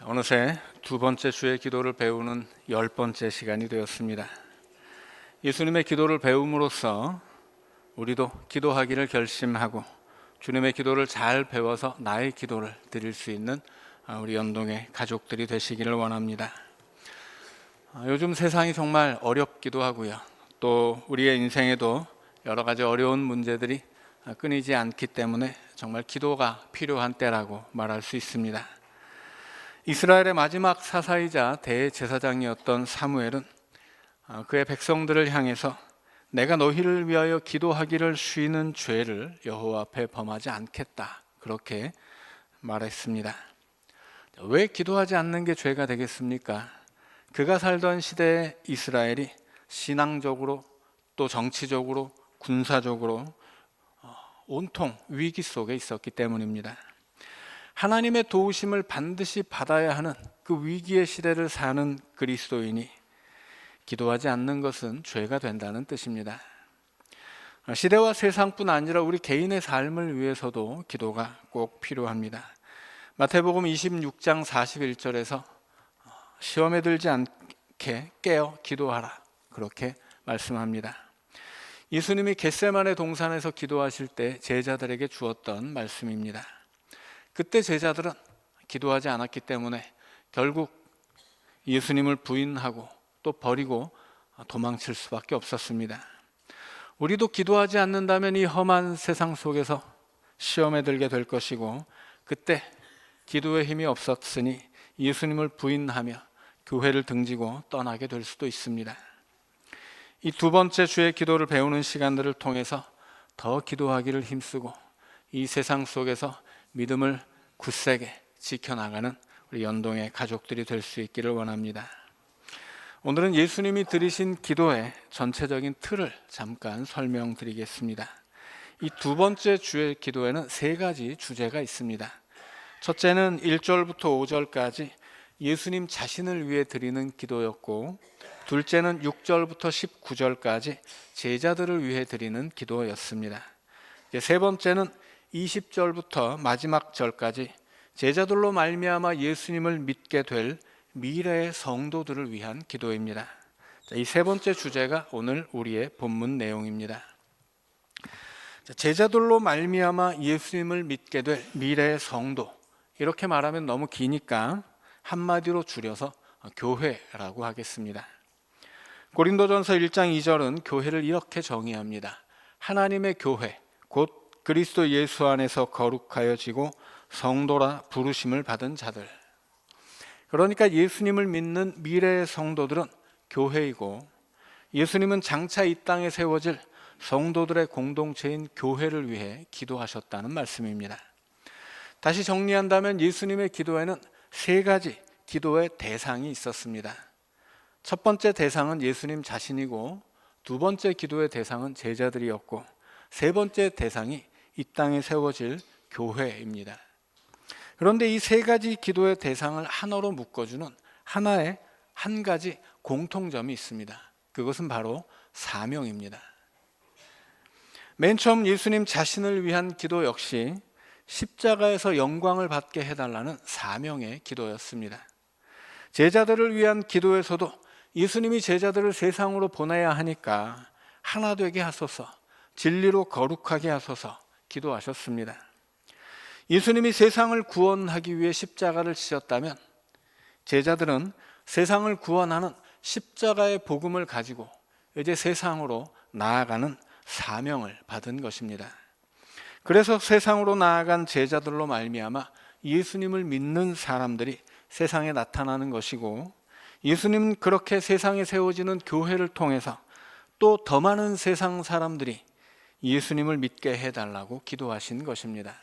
어느새 두 번째 주의 기도를 배우는 10번째 시간이 되었습니다. 예수님의 기도를 배움으로써 우리도 기도하기를 결심하고 주님의 기도를 잘 배워서 나의 기도를 드릴 수 있는 우리 연동의 가족들이 되시기를 원합니다. 요즘 세상이 정말 어렵기도 하고요. 또 우리의 인생에도 여러 가지 어려운 문제들이 끊이지 않기 때문에 정말 기도가 필요한 때라고 말할 수 있습니다. 이스라엘의 마지막 사사이자 대제사장이었던 사무엘은 그의 백성들을 향해서 내가 너희를 위하여 기도하기를 쉬는 죄를 여호와 앞에 범하지 않겠다, 그렇게 말했습니다. 왜 기도하지 않는 게 죄가 되겠습니까? 그가 살던 시대의 이스라엘이 신앙적으로 또 정치적으로 군사적으로 온통 위기 속에 있었기 때문입니다. 하나님의 도우심을 반드시 받아야 하는 그 위기의 시대를 사는 그리스도인이 기도하지 않는 것은 죄가 된다는 뜻입니다. 시대와 세상뿐 아니라 우리 개인의 삶을 위해서도 기도가 꼭 필요합니다. 마태복음 26장 41절에서 시험에 들지 않게 깨어 기도하라, 그렇게 말씀합니다. 예수님이 겟세마네 동산에서 기도하실 때 제자들에게 주었던 말씀입니다. 그때 제자들은 기도하지 않았기 때문에 결국 예수님을 부인하고 또 버리고 도망칠 수밖에 없었습니다. 우리도 기도하지 않는다면 이 험한 세상 속에서 시험에 들게 될 것이고, 그때 기도의 힘이 없었으니 예수님을 부인하며 교회를 등지고 떠나게 될 수도 있습니다. 이 두 번째 주의 기도를 배우는 시간들을 통해서 더 기도하기를 힘쓰고 이 세상 속에서 믿음을 굳세게 지켜나가는 우리 연동의 가족들이 될 수 있기를 원합니다. 오늘은 예수님이 드리신 기도의 전체적인 틀을 잠깐 설명드리겠습니다. 이 두 번째 주의 기도에는 세 가지 주제가 있습니다. 첫째는 1절부터 5절까지 예수님 자신을 위해 드리는 기도였고, 둘째는 6절부터 19절까지 제자들을 위해 드리는 기도였습니다. 세 번째는 20절부터 마지막 절까지 제자들로 말미암아 예수님을 믿게 될 미래의 성도들을 위한 기도입니다. 이 세 번째 주제가 오늘 우리의 본문 내용입니다. 제자들로 말미암아 예수님을 믿게 될 미래의 성도, 이렇게 말하면 너무 기니까 한마디로 줄여서 교회라고 하겠습니다. 고린도전서 1장 2절은 교회를 이렇게 정의합니다. 하나님의 교회, 곧 그리스도 예수 안에서 거룩하여지고 성도라 부르심을 받은 자들. 그러니까 예수님을 믿는 미래의 성도들은 교회이고, 예수님은 장차 이 땅에 세워질 성도들의 공동체인 교회를 위해 기도하셨다는 말씀입니다. 다시 정리한다면 예수님의 기도에는 세 가지 기도의 대상이 있었습니다. 첫 번째 대상은 예수님 자신이고, 두 번째 기도의 대상은 제자들이었고, 세 번째 대상이 이 땅에 세워질 교회입니다. 그런데 이 세 가지 기도의 대상을 하나로 묶어주는 하나의 한 가지 공통점이 있습니다. 그것은 바로 사명입니다. 맨 처음 예수님 자신을 위한 기도 역시 십자가에서 영광을 받게 해달라는 사명의 기도였습니다. 제자들을 위한 기도에서도 예수님이 제자들을 세상으로 보내야 하니까 하나 되게 하소서, 진리로 거룩하게 하소서 기도하셨습니다. 예수님이 세상을 구원하기 위해 십자가를 지셨다면 제자들은 세상을 구원하는 십자가의 복음을 가지고 이제 세상으로 나아가는 사명을 받은 것입니다. 그래서 세상으로 나아간 제자들로 말미암아 예수님을 믿는 사람들이 세상에 나타나는 것이고, 예수님은 그렇게 세상에 세워지는 교회를 통해서 또 더 많은 세상 사람들이 예수님을 믿게 해달라고 기도하신 것입니다.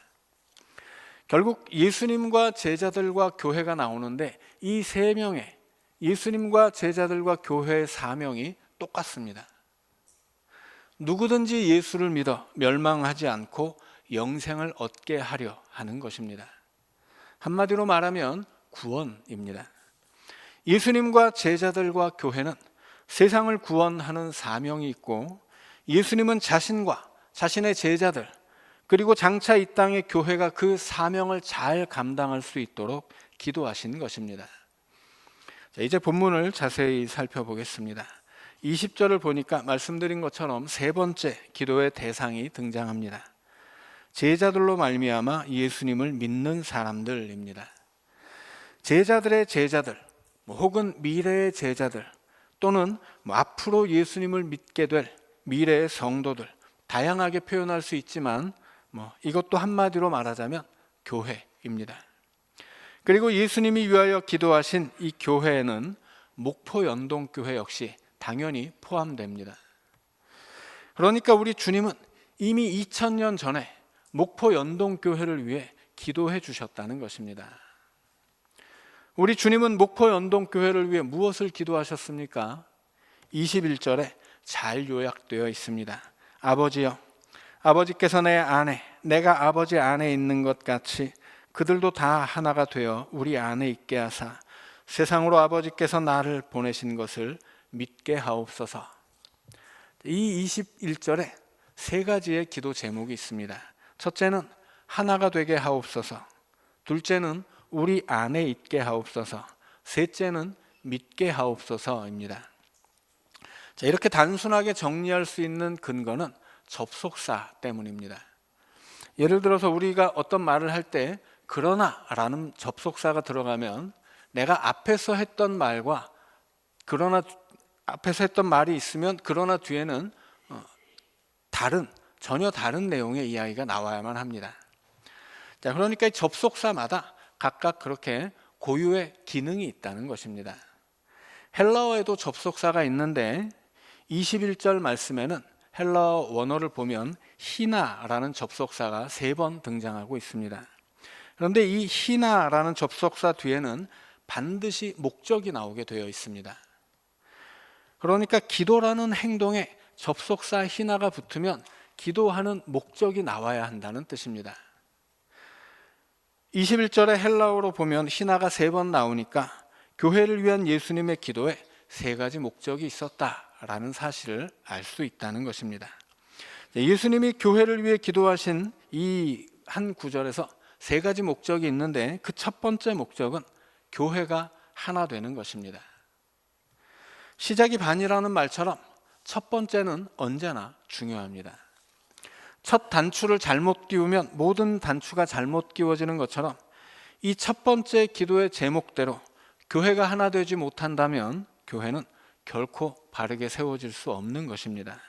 결국 예수님과 제자들과 교회가 나오는데 이 세 명의 예수님과 제자들과 교회의 사명이 똑같습니다. 누구든지 예수를 믿어 멸망하지 않고 영생을 얻게 하려 하는 것입니다. 한마디로 말하면 구원입니다. 예수님과 제자들과 교회는 세상을 구원하는 사명이 있고, 예수님은 자신과 자신의 제자들 그리고 장차 이 땅의 교회가 그 사명을 잘 감당할 수 있도록 기도하신 것입니다. 자, 이제 본문을 자세히 살펴보겠습니다. 20절을 보니까 말씀드린 것처럼 세 번째 기도의 대상이 등장합니다. 제자들로 말미암아 예수님을 믿는 사람들입니다. 제자들의 제자들, 혹은 미래의 제자들, 또는 앞으로 예수님을 믿게 될 미래의 성도들, 다양하게 표현할 수 있지만 이것도 한마디로 말하자면 교회입니다. 그리고 예수님이 위하여 기도하신 이 교회에는 목포연동교회 역시 당연히 포함됩니다. 그러니까 우리 주님은 이미 2000년 전에 목포연동교회를 위해 기도해 주셨다는 것입니다. 우리 주님은 목포연동교회를 위해 무엇을 기도하셨습니까? 21절에 잘 요약되어 있습니다. 아버지여, 아버지께서 내 안에, 내가 아버지 안에 있는 것 같이 그들도 다 하나가 되어 우리 안에 있게 하사 세상으로 아버지께서 나를 보내신 것을 믿게 하옵소서. 이 21절에 세 가지의 기도 제목이 있습니다. 첫째는 하나가 되게 하옵소서, 둘째는 우리 안에 있게 하옵소서, 셋째는 믿게 하옵소서입니다. 자, 이렇게 단순하게 정리할 수 있는 근거는 접속사 때문입니다. 예를 들어서 우리가 어떤 말을 할 때 그러나 라는 접속사가 들어가면 내가 앞에서 했던 말과 그러나 앞에서 했던 말이 있으면 그러나 뒤에는 전혀 다른 내용의 이야기가 나와야만 합니다. 자, 그러니까 이 접속사마다 각각 그렇게 고유의 기능이 있다는 것입니다. 헬라어에도 접속사가 있는데 21절 말씀에는 헬라어 원어를 보면 히나라는 접속사가 3번 등장하고 있습니다. 그런데 이 히나라는 접속사 뒤에는 반드시 목적이 나오게 되어 있습니다. 그러니까 기도라는 행동에 접속사 히나가 붙으면 기도하는 목적이 나와야 한다는 뜻입니다. 21절에 헬라어로 보면 히나가 3번 나오니까 교회를 위한 예수님의 기도에 3가지 목적이 있었다라는 사실을 알 수 있다는 것입니다. 예수님이 교회를 위해 기도하신 이 한 구절에서 3가지 목적이 있는데 그 첫 번째 목적은 교회가 하나 되는 것입니다. 시작이 반이라는 말처럼 첫 번째는 언제나 중요합니다. 첫 단추를 잘못 끼우면 모든 단추가 잘못 끼워지는 것처럼 이 첫 번째 기도의 제목대로 교회가 하나 되지 못한다면 교회는 결코 바르게 세워질 수 없는 것입니다.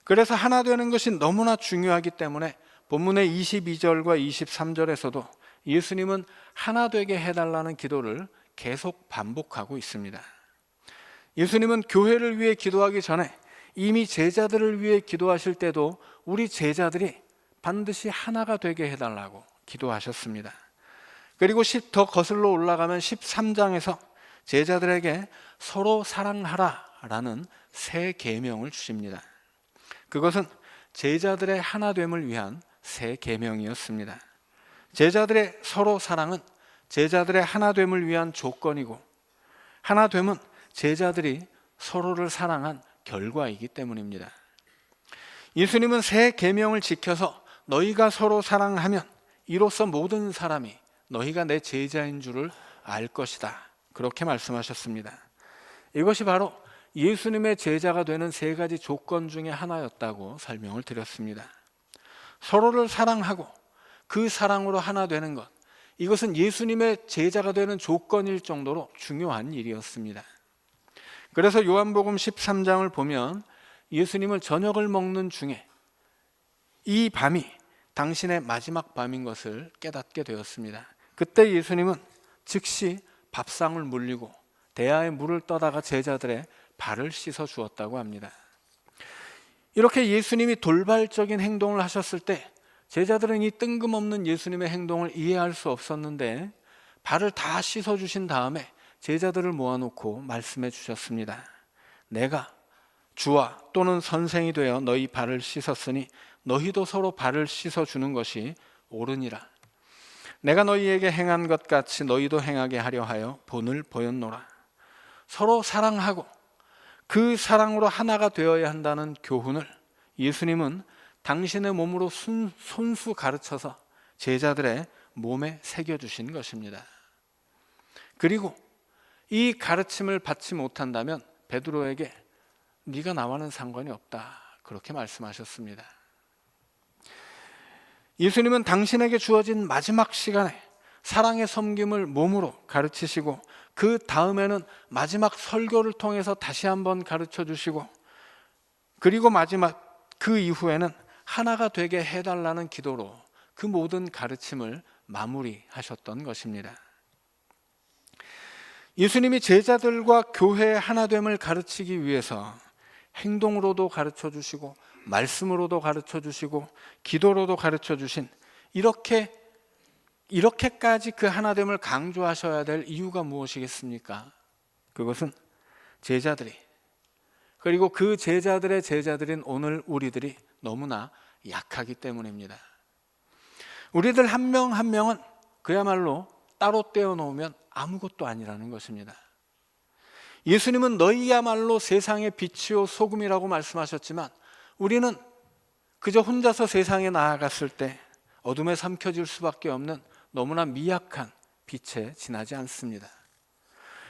그래서 하나 되는 것이 너무나 중요하기 때문에 본문의 22절과 23절에서도 예수님은 하나 되게 해달라는 기도를 계속 반복하고 있습니다. 예수님은 교회를 위해 기도하기 전에 이미 제자들을 위해 기도하실 때도 우리 제자들이 반드시 하나가 되게 해달라고 기도하셨습니다. 그리고 더 거슬러 올라가면 13장에서 제자들에게 서로 사랑하라라는 새 계명을 주십니다. 그것은 제자들의 하나됨을 위한 새 계명이었습니다. 제자들의 서로 사랑은 제자들의 하나됨을 위한 조건이고 하나됨은 제자들이 서로를 사랑한 결과이기 때문입니다. 예수님은 새 계명을 지켜서 너희가 서로 사랑하면 이로써 모든 사람이 너희가 내 제자인 줄을 알 것이다, 그렇게 말씀하셨습니다. 이것이 바로 예수님의 제자가 되는 3가지 조건 중에 하나였다고 설명을 드렸습니다. 서로를 사랑하고 그 사랑으로 하나 되는 것, 이것은 예수님의 제자가 되는 조건일 정도로 중요한 일이었습니다. 그래서 요한복음 13장을 보면 예수님은 저녁을 먹는 중에 이 밤이 당신의 마지막 밤인 것을 깨닫게 되었습니다. 그때 예수님은 즉시 밥상을 물리고 대야에 물을 떠다가 제자들의 발을 씻어 주었다고 합니다. 이렇게 예수님이 돌발적인 행동을 하셨을 때 제자들은 이 뜬금없는 예수님의 행동을 이해할 수 없었는데 발을 다 씻어 주신 다음에 제자들을 모아놓고 말씀해 주셨습니다. 내가 주와 또는 선생이 되어 너희 발을 씻었으니 너희도 서로 발을 씻어 주는 것이 옳으니라. 내가 너희에게 행한 것 같이 너희도 행하게 하려 하여 본을 보였노라. 서로 사랑하고 그 사랑으로 하나가 되어야 한다는 교훈을 예수님은 당신의 몸으로 손수 가르쳐서 제자들의 몸에 새겨주신 것입니다. 그리고 이 가르침을 받지 못한다면 베드로에게 네가 나와는 상관이 없다, 그렇게 말씀하셨습니다. 예수님은 당신에게 주어진 마지막 시간에 사랑의 섬김을 몸으로 가르치시고 그 다음에는 마지막 설교를 통해서 다시 한번 가르쳐 주시고 그리고 마지막 그 이후에는 하나가 되게 해달라는 기도로 그 모든 가르침을 마무리하셨던 것입니다. 예수님이 제자들과 교회의 하나됨을 가르치기 위해서 행동으로도 가르쳐 주시고 말씀으로도 가르쳐 주시고 기도로도 가르쳐 주신 이렇게까지 그 하나됨을 강조하셔야 될 이유가 무엇이겠습니까? 그것은 제자들이, 그리고 그 제자들의 제자들인 오늘 우리들이 너무나 약하기 때문입니다. 우리들 한 명 한 명은 그야말로 따로 떼어놓으면 아무것도 아니라는 것입니다. 예수님은 너희야말로 세상의 빛이요 소금이라고 말씀하셨지만 우리는 그저 혼자서 세상에 나아갔을 때 어둠에 삼켜질 수밖에 없는 너무나 미약한 빛에 지나지 않습니다.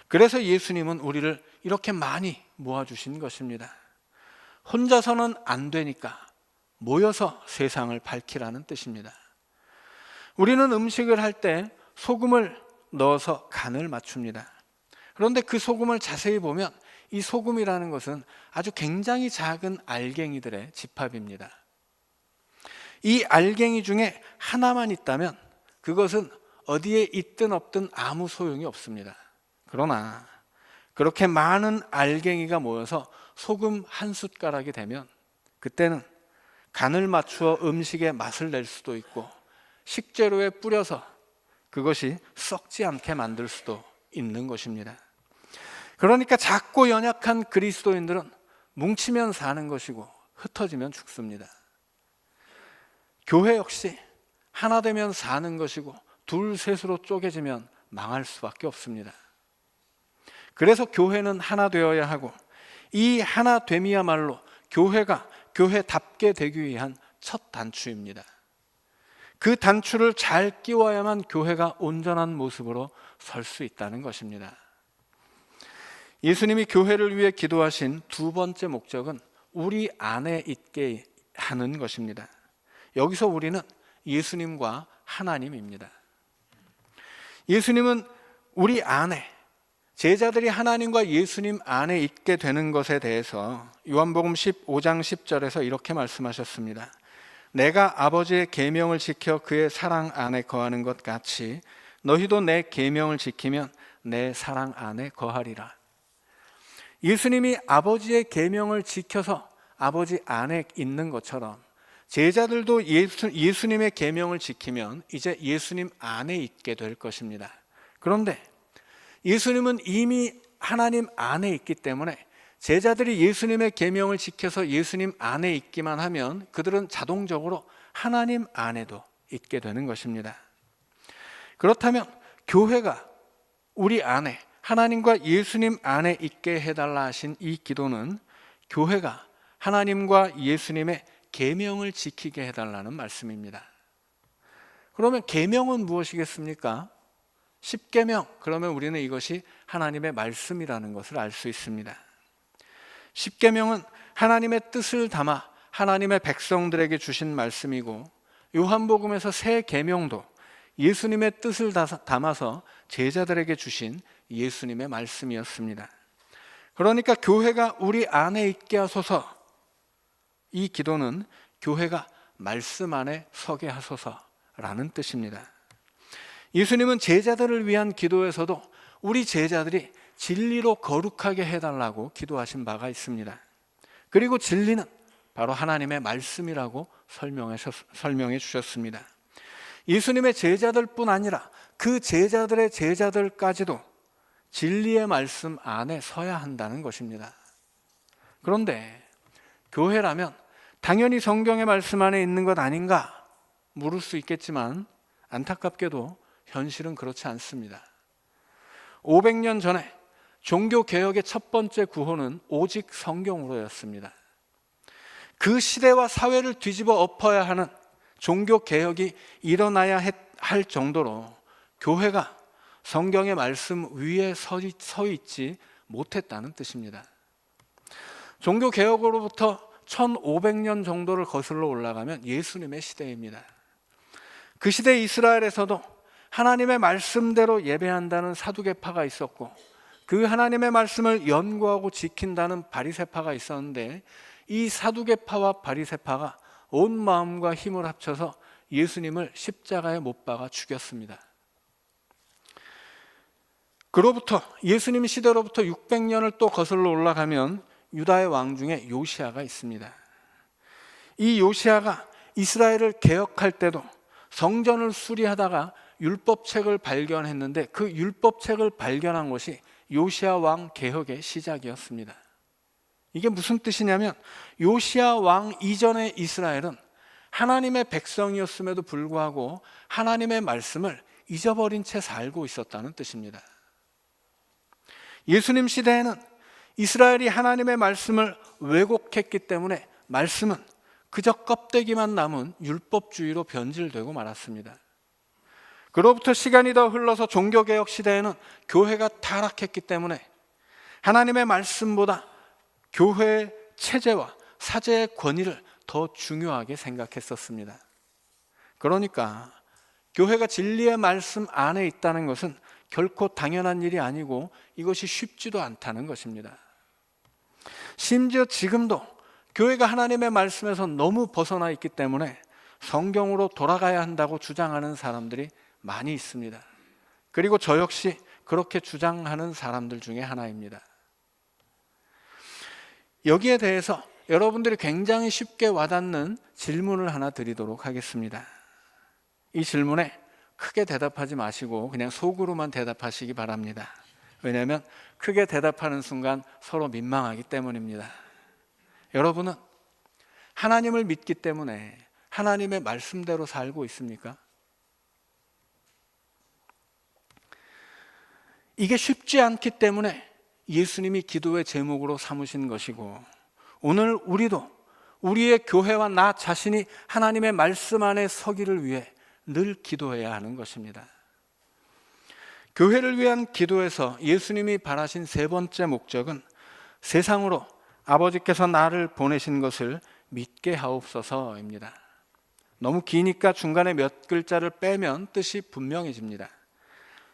그래서 예수님은 우리를 이렇게 많이 모아주신 것입니다. 혼자서는 안 되니까 모여서 세상을 밝히라는 뜻입니다. 우리는 음식을 할 때 소금을 넣어서 간을 맞춥니다. 그런데 그 소금을 자세히 보면 이 소금이라는 것은 아주 굉장히 작은 알갱이들의 집합입니다. 이 알갱이 중에 하나만 있다면 그것은 어디에 있든 없든 아무 소용이 없습니다. 그러나 그렇게 많은 알갱이가 모여서 소금 한 숟가락이 되면 그때는 간을 맞추어 음식의 맛을 낼 수도 있고 식재료에 뿌려서 그것이 썩지 않게 만들 수도 있는 것입니다. 그러니까 작고 연약한 그리스도인들은 뭉치면 사는 것이고 흩어지면 죽습니다. 교회 역시 하나 되면 사는 것이고 둘 셋으로 쪼개지면 망할 수밖에 없습니다. 그래서 교회는 하나 되어야 하고 이 하나됨이야말로 교회가 교회답게 되기 위한 첫 단추입니다. 그 단추를 잘 끼워야만 교회가 온전한 모습으로 설 수 있다는 것입니다. 예수님이 교회를 위해 기도하신 두 번째 목적은 우리 안에 있게 하는 것입니다. 여기서 우리는 예수님과 하나님입니다. 예수님은 우리 안에, 제자들이 하나님과 예수님 안에 있게 되는 것에 대해서 요한복음 15장 10절에서 이렇게 말씀하셨습니다. 내가 아버지의 계명을 지켜 그의 사랑 안에 거하는 것 같이 너희도 내 계명을 지키면 내 사랑 안에 거하리라. 예수님이 아버지의 계명을 지켜서 아버지 안에 있는 것처럼 제자들도 예수님의 계명을 지키면 이제 예수님 안에 있게 될 것입니다. 그런데 예수님은 이미 하나님 안에 있기 때문에 제자들이 예수님의 계명을 지켜서 예수님 안에 있기만 하면 그들은 자동적으로 하나님 안에도 있게 되는 것입니다. 그렇다면 교회가 우리 안에 하나님과 예수님 안에 있게 해달라 하신 이 기도는 교회가 하나님과 예수님의 계명을 지키게 해달라는 말씀입니다. 그러면 계명은 무엇이겠습니까? 10계명, 그러면 우리는 이것이 하나님의 말씀이라는 것을 알 수 있습니다. 10계명은 하나님의 뜻을 담아 하나님의 백성들에게 주신 말씀이고 요한복음에서 새 계명도 예수님의 뜻을 담아서 제자들에게 주신 예수님의 말씀이었습니다. 그러니까 교회가 우리 안에 있게 하소서, 이 기도는 교회가 말씀 안에 서게 하소서라는 뜻입니다. 예수님은 제자들을 위한 기도에서도 우리 제자들이 진리로 거룩하게 해달라고 기도하신 바가 있습니다. 그리고 진리는 바로 하나님의 말씀이라고 설명해 주셨습니다. 예수님의 제자들뿐 아니라 그 제자들의 제자들까지도 진리의 말씀 안에 서야 한다는 것입니다. 그런데 교회라면 당연히 성경의 말씀 안에 있는 것 아닌가 물을 수 있겠지만 안타깝게도 현실은 그렇지 않습니다. 500년 전에 종교개혁의 첫 번째 구호는 오직 성경으로였습니다. 그 시대와 사회를 뒤집어 엎어야 하는 종교 개혁이 일어나야 할 정도로 교회가 성경의 말씀 위에 서 있지 못했다는 뜻입니다. 종교 개혁으로부터 1500년 정도를 거슬러 올라가면 예수님의 시대입니다. 그 시대 이스라엘에서도 하나님의 말씀대로 예배한다는 사두개파가 있었고, 그 하나님의 말씀을 연구하고 지킨다는 바리새파가 있었는데, 이 사두개파와 바리새파가 온 마음과 힘을 합쳐서 예수님을 십자가에 못 박아 죽였습니다. 그로부터 예수님 시대로부터 600년을 또 거슬러 올라가면 유다의 왕 중에 요시야가 있습니다. 이 요시야가 이스라엘을 개혁할 때도 성전을 수리하다가 율법책을 발견했는데, 그 율법책을 발견한 것이 요시야 왕 개혁의 시작이었습니다. 이게 무슨 뜻이냐면, 요시야 왕 이전의 이스라엘은 하나님의 백성이었음에도 불구하고 하나님의 말씀을 잊어버린 채 살고 있었다는 뜻입니다. 예수님 시대에는 이스라엘이 하나님의 말씀을 왜곡했기 때문에 말씀은 그저 껍데기만 남은 율법주의로 변질되고 말았습니다. 그로부터 시간이 더 흘러서 종교개혁 시대에는 교회가 타락했기 때문에 하나님의 말씀보다 교회의 체제와 사제의 권위를 더 중요하게 생각했었습니다. 그러니까 교회가 진리의 말씀 안에 있다는 것은 결코 당연한 일이 아니고 이것이 쉽지도 않다는 것입니다. 심지어 지금도 교회가 하나님의 말씀에서 너무 벗어나 있기 때문에 성경으로 돌아가야 한다고 주장하는 사람들이 많이 있습니다. 그리고 저 역시 그렇게 주장하는 사람들 중에 하나입니다. 여기에 대해서 여러분들이 굉장히 쉽게 와닿는 질문을 하나 드리도록 하겠습니다. 이 질문에 크게 대답하지 마시고 그냥 속으로만 대답하시기 바랍니다. 왜냐하면 크게 대답하는 순간 서로 민망하기 때문입니다. 여러분은 하나님을 믿기 때문에 하나님의 말씀대로 살고 있습니까? 이게 쉽지 않기 때문에 예수님이 기도의 제목으로 삼으신 것이고, 오늘 우리도 우리의 교회와 나 자신이 하나님의 말씀 안에 서기를 위해 늘 기도해야 하는 것입니다. 교회를 위한 기도에서 예수님이 바라신 세 번째 목적은 세상으로 아버지께서 나를 보내신 것을 믿게 하옵소서입니다. 너무 기니까 중간에 몇 글자를 빼면 뜻이 분명해집니다.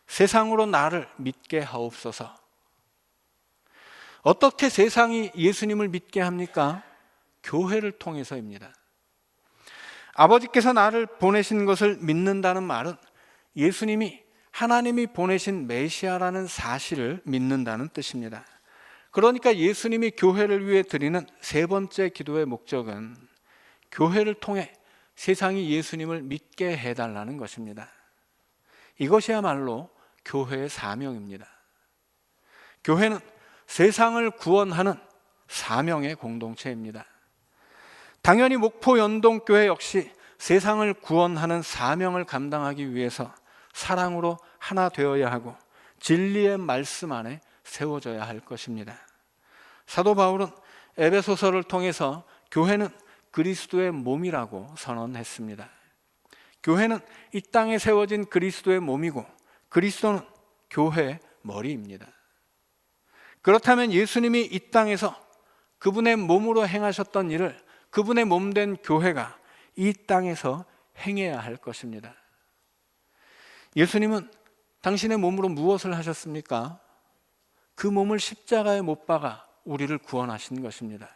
세상으로 나를 믿게 하옵소서. 어떻게 세상이 예수님을 믿게 합니까? 교회를 통해서입니다. 아버지께서 나를 보내신 것을 믿는다는 말은 예수님이 하나님이 보내신 메시아라는 사실을 믿는다는 뜻입니다. 그러니까 예수님이 교회를 위해 드리는 세 번째 기도의 목적은 교회를 통해 세상이 예수님을 믿게 해달라는 것입니다. 이것이야말로 교회의 사명입니다. 교회는 세상을 구원하는 사명의 공동체입니다. 당연히 목포 연동교회 역시 세상을 구원하는 사명을 감당하기 위해서 사랑으로 하나 되어야 하고 진리의 말씀 안에 세워져야 할 것입니다. 사도 바울은 에베소서를 통해서 교회는 그리스도의 몸이라고 선언했습니다. 교회는 이 땅에 세워진 그리스도의 몸이고 그리스도는 교회의 머리입니다. 그렇다면 예수님이 이 땅에서 그분의 몸으로 행하셨던 일을 그분의 몸된 교회가 이 땅에서 행해야 할 것입니다. 예수님은 당신의 몸으로 무엇을 하셨습니까? 그 몸을 십자가에 못 박아 우리를 구원하신 것입니다.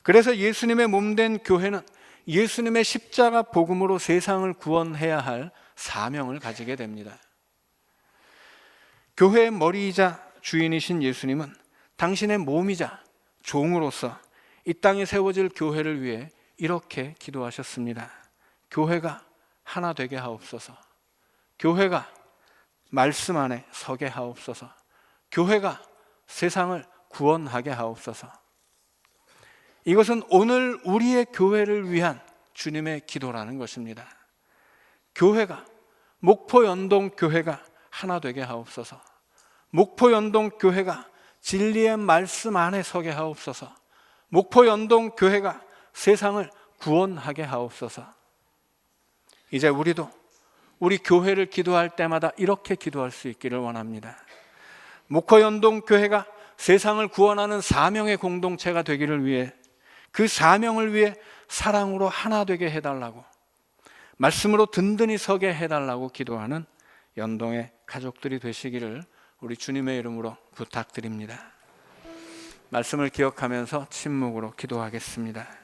그래서 예수님의 몸된 교회는 예수님의 십자가 복음으로 세상을 구원해야 할 사명을 가지게 됩니다. 교회의 머리이자 주인이신 예수님은 당신의 몸이자 종으로서 이 땅에 세워질 교회를 위해 이렇게 기도하셨습니다. 교회가 하나 되게 하옵소서. 교회가 말씀 안에 서게 하옵소서. 교회가 세상을 구원하게 하옵소서. 이것은 오늘 우리의 교회를 위한 주님의 기도라는 것입니다. 교회가, 목포 연동 교회가 하나 되게 하옵소서. 목포 연동 교회가 진리의 말씀 안에 서게 하옵소서. 목포 연동 교회가 세상을 구원하게 하옵소서. 이제 우리도 우리 교회를 기도할 때마다 이렇게 기도할 수 있기를 원합니다. 목포연동교회가 세상을 구원하는 사명의 공동체가 되기를 위해, 그 사명을 위해 사랑으로 하나 되게 해달라고, 말씀으로 든든히 서게 해달라고 기도하는 연동의 가족들이 되시기를 우리 주님의 이름으로 부탁드립니다. 말씀을 기억하면서 침묵으로 기도하겠습니다.